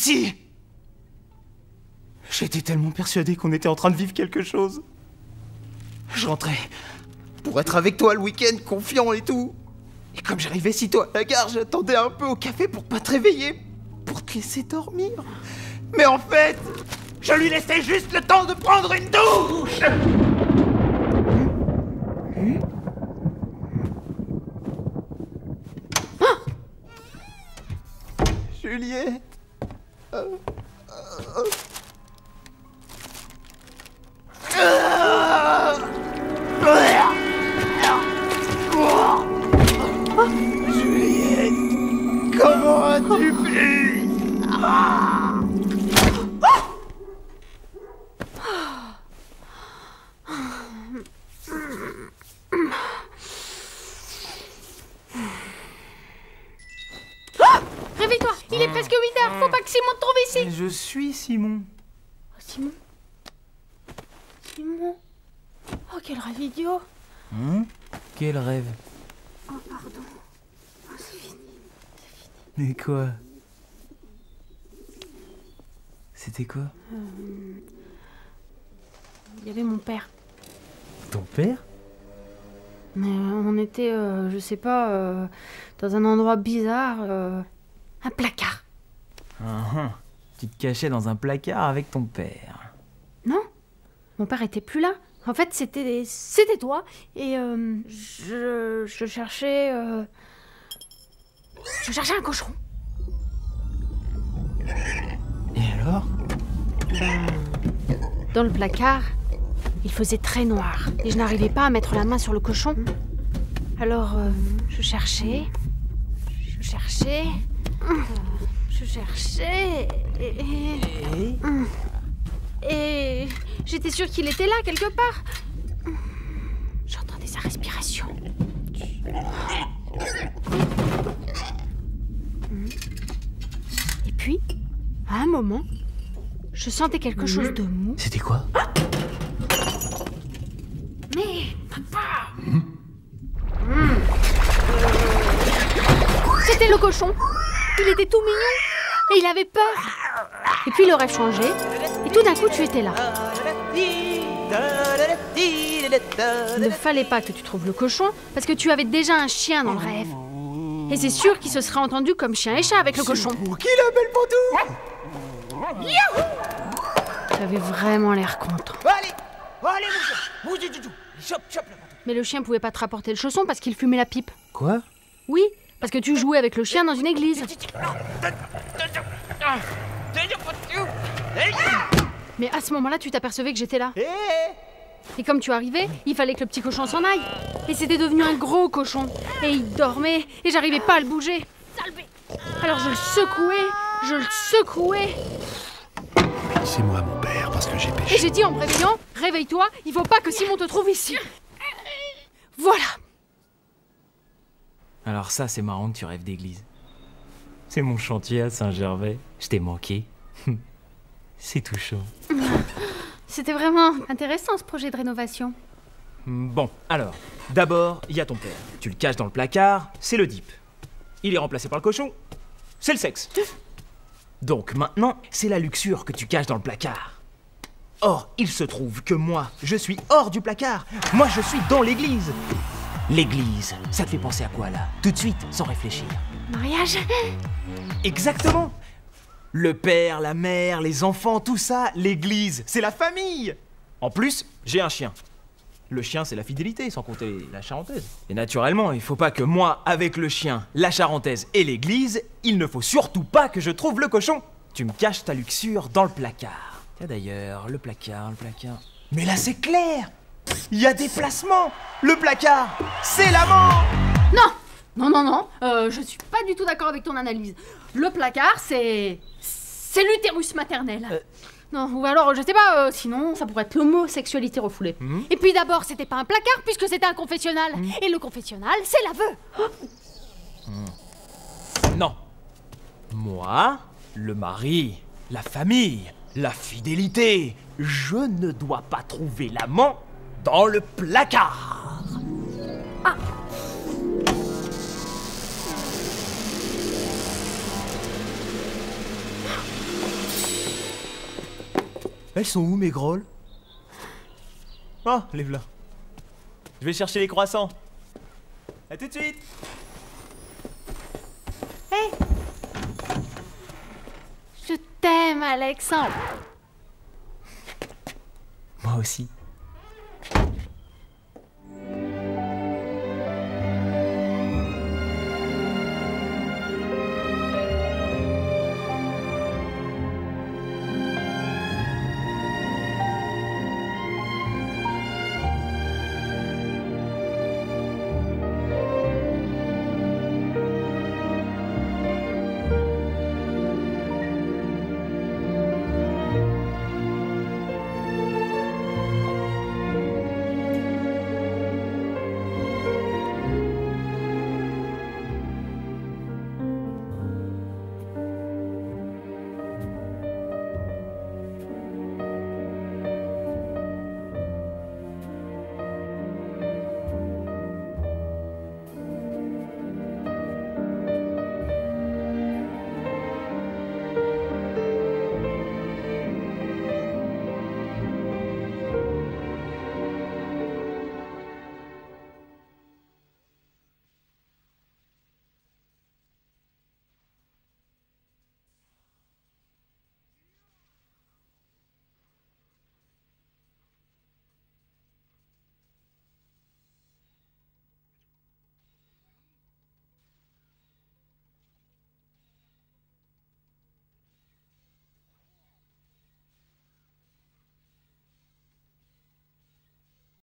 ici. J'étais tellement persuadé qu'on était en train de vivre quelque chose. Je rentrais pour être avec toi le week-end, confiant et tout. Et comme j'arrivais si tôt à la gare, j'attendais un peu au café pour pas te réveiller, pour te laisser dormir. Mais en fait, je lui laissais juste le temps de prendre une douche. Juliette. Juliette, comment as-tu pu? Réveille-toi, il est presque 8h, faut pas que Simon te trouve ici. Je suis Simon. Oh, Simon. Simon. Oh, quel rêve idiot. Quel rêve. Oh, pardon. Oh, c'est fini. Mais quoi? C'était quoi? Il y avait mon père. Ton père? Mais on était, je sais pas, dans un endroit bizarre. Un placard. Tu te cachais dans un placard avec ton père. Non, mon père était plus là. En fait, c'était toi. Et je cherchais... Je cherchais un cochon. Et alors? Dans le placard, il faisait très noir. Et je n'arrivais pas à mettre la main sur le cochon. Alors, je cherchais... Et j'étais sûre qu'il était là, quelque part. J'entendais sa respiration. Et puis, à un moment, je sentais quelque chose de mou. C'était quoi? Mais, papa! C'était le cochon. Il était tout mignon. Et il avait peur. Et puis le rêve changeait. Et tout d'un coup, tu étais là. Il ne fallait pas que tu trouves le cochon, parce que tu avais déjà un chien dans le rêve. Et c'est sûr qu'il se serait entendu comme chien et chat avec le cochon. Pour qui la belle pantoufle? Tu avais vraiment l'air content. Allez, bouge du tout. Chope la pantoufle. Mais le chien pouvait pas te rapporter le chausson parce qu'il fumait la pipe. Quoi? Oui, parce que tu jouais avec le chien dans une église. Mais à ce moment-là, tu t'apercevais que j'étais là. Et comme tu arrivais, il fallait que le petit cochon s'en aille. Et c'était devenu un gros cochon. Et il dormait, et j'arrivais pas à le bouger. Alors je le secouais. C'est moi mon père, parce que j'ai Et péché. j'ai dit en me réveillant, réveille-toi, il faut pas que Simon te trouve ici. Voilà. Alors ça, c'est marrant que tu rêves d'église. C'est mon chantier à Saint-Gervais. Je t'ai manqué. C'est touchant. C'était vraiment intéressant ce projet de rénovation. Bon, alors, d'abord, il y a ton père. Tu le caches dans le placard, c'est le dip. Il est remplacé par le cochon, c'est le sexe. Donc maintenant, c'est la luxure que tu caches dans le placard. Or, il se trouve que moi, je suis hors du placard. Moi, je suis dans l'église. L'église, ça te fait penser à quoi là? Tout de suite, sans réfléchir. Mariage? Exactement. Le père, la mère, les enfants, tout ça, l'église, c'est la famille. En plus, j'ai un chien. Le chien, c'est la fidélité, sans compter la charentaise. Et naturellement, il faut pas que moi, avec le chien, la charentaise et l'église, il ne faut surtout pas que je trouve le cochon. Tu me caches ta luxure dans le placard. Tiens d'ailleurs, le placard. Mais là, c'est clair. Il y a des placements. Le placard, c'est l'amant. Non, je suis pas du tout d'accord avec ton analyse. Le placard, c'est l'utérus maternel. Non, ou alors, je sais pas, sinon, ça pourrait être l'homosexualité refoulée. Et puis d'abord, c'était pas un placard, puisque c'était un confessionnal. Et le confessionnal, c'est l'aveu. Non. Moi, le mari, la famille, la fidélité, je ne dois pas trouver l'amant dans le placard. Elles sont où mes grolles? Oh, les v'là. Je vais chercher les croissants. À tout de suite. Hé, je t'aime, Alexandre. Moi aussi.